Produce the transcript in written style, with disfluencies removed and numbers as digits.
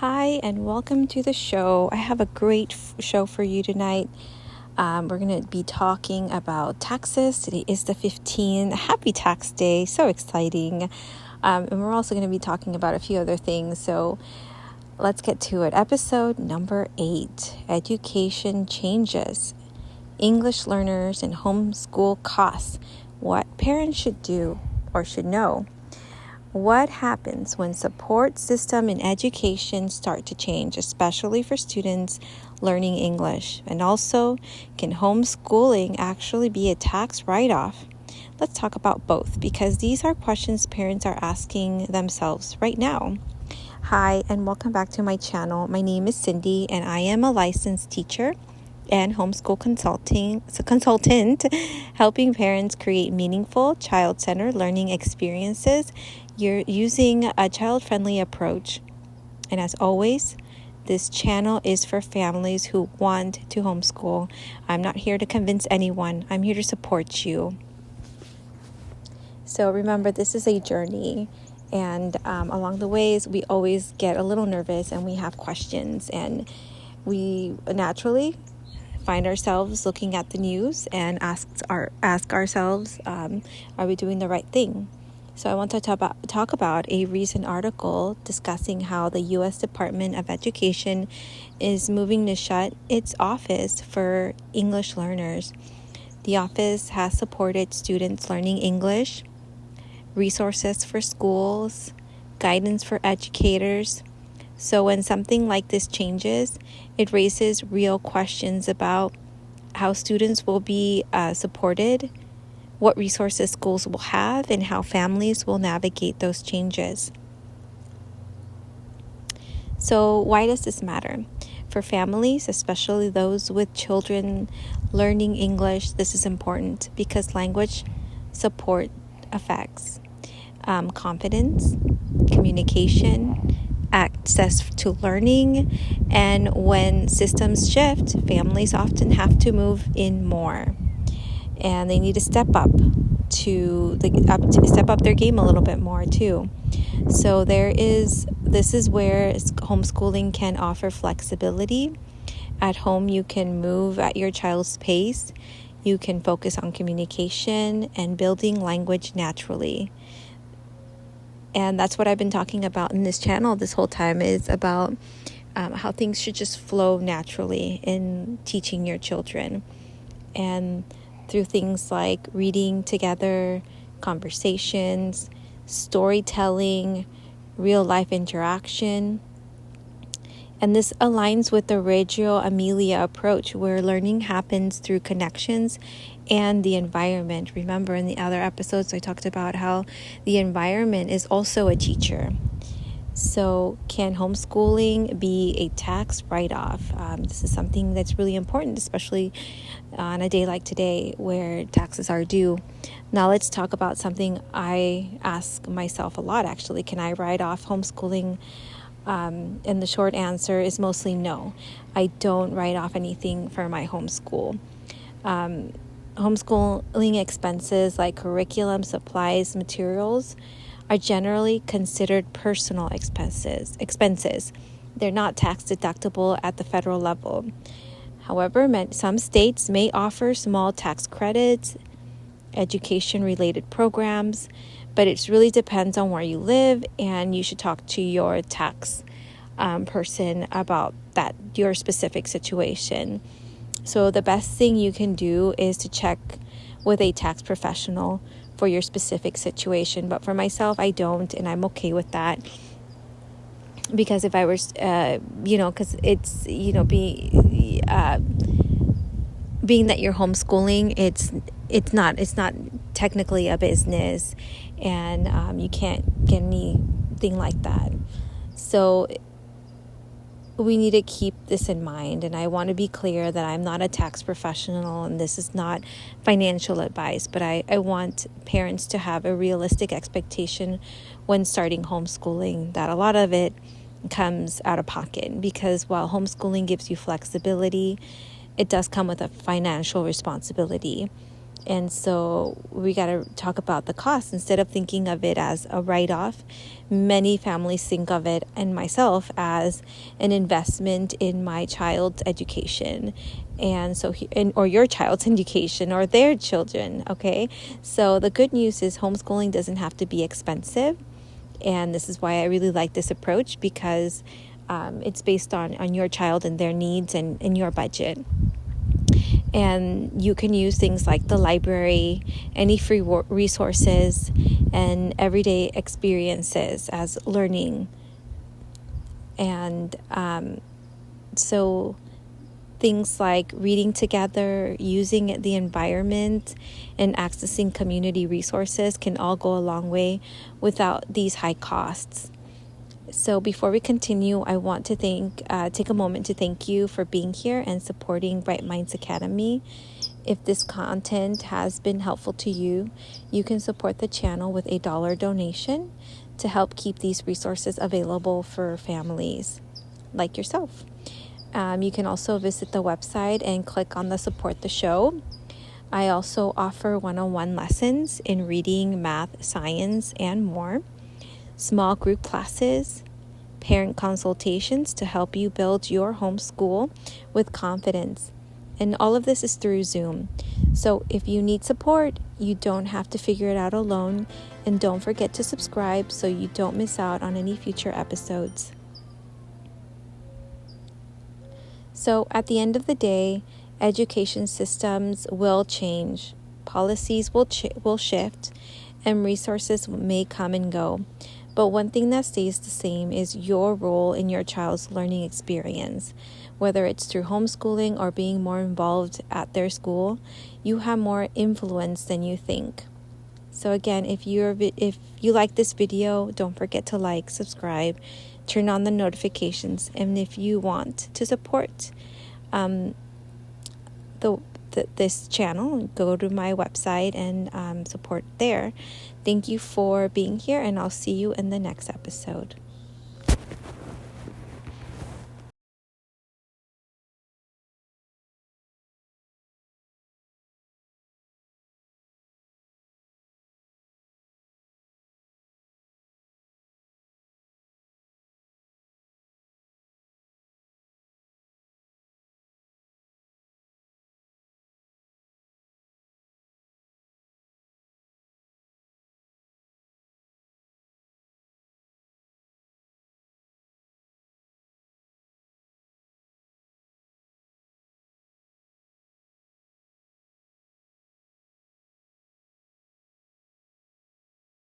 Hi, and welcome to the show. I have a great show for you tonight. We're going to be talking about taxes. Today is the 15th. Happy Tax Day. So exciting. And we're also going to be talking about a few other things. So let's get to it. Episode number 8, Education Changes. English learners and homeschool costs. What parents should do or should know. What happens when support system in education start to change, especially for students learning English? And also, can homeschooling actually be a tax write-off? Let's talk about both because these are questions parents are asking themselves right now. Hi, and welcome back to my channel. My name is Cindy, and I am a licensed teacher and homeschool consultant, helping parents create meaningful, child-centered learning experiences. You're using a child-friendly approach. And as always, this channel is for families who want to homeschool. I'm not here to convince anyone. I'm here to support you. So remember, this is a journey. And along the ways, we always get a little nervous and we have questions. And we naturally find ourselves looking at the news and ask ourselves, are we doing the right thing? So I want to talk about a recent article discussing how the U.S. Department of Education is moving to shut its office for English learners. The office has supported students learning English, resources for schools, guidance for educators. So when something like this changes, it raises real questions about how students will be supported, what resources schools will have, and how families will navigate those changes. So why does this matter? For families, especially those with children learning English, this is important because language support affects confidence, communication, access to learning, and when systems shift, families often have to move in more, and they need to step up their game a little bit more too. So this is where homeschooling can offer flexibility. At home, you can move at your child's pace. You can focus on communication and building language naturally. And that's what I've been talking about in this channel this whole time, is about how things should just flow naturally in teaching your children. And through things like reading together, conversations, storytelling, real life interaction. And this aligns with the Reggio Emilia approach, where learning happens through connections and the environment. Remember, in the other episodes, I talked about how the environment is also a teacher. So can homeschooling be a tax write-off? This is something that's really important, especially on a day like today where taxes are due. Now let's talk about something I ask myself a lot, actually. Can I write off homeschooling? And the short answer is mostly no. I don't write off anything for my homeschool. Homeschooling expenses like curriculum, supplies, materials are generally considered personal expenses. They're not tax deductible at the federal level. However, some states may offer small tax credits, education-related programs, but it really depends on where you live, and you should talk to your tax person about your specific situation. So the best thing you can do is to check with a tax professional for your specific situation. But for myself, I don't, and I'm okay with that. Because if I were, because it's, being that you're homeschooling, it's not technically a business, and you can't get anything like that. So we need to keep this in mind, and I want to be clear that I'm not a tax professional, and this is not financial advice, but I want parents to have a realistic expectation when starting homeschooling, that a lot of it comes out of pocket, because while homeschooling gives you flexibility, it does come with a financial responsibility. And so we got to talk about the cost instead of thinking of it as a write-off. Many families think of it, and myself, as an investment in my child's education, and so or your child's education or their children. Okay, so the good news is homeschooling doesn't have to be expensive, and this is why I really like this approach, because it's based on your child and their needs and your budget. And you can use things like the library, any free resources, and everyday experiences as learning. And so things like reading together, using the environment, and accessing community resources can all go a long way without these high costs. So before we continue, I want to take a moment to thank you for being here and supporting Bright Minds Academy. If this content has been helpful to you, you can support the channel with a $1 donation to help keep these resources available for families like yourself. You can also visit the website and click on the support the show. I also offer one-on-one lessons in reading, math, science, and more. Small group classes, parent consultations to help you build your homeschool with confidence. And all of this is through Zoom. So if you need support, you don't have to figure it out alone. And don't forget to subscribe so you don't miss out on any future episodes. So at the end of the day, education systems will change, policies will shift, and resources may come and go. But one thing that stays the same is your role in your child's learning experience. Whether it's through homeschooling or being more involved at their school, you have more influence than you think. So again, if you like this video, don't forget to like, subscribe, turn on the notifications, and if you want to support this channel, go to my website and support there. Thank you for being here, and I'll see you in the next episode.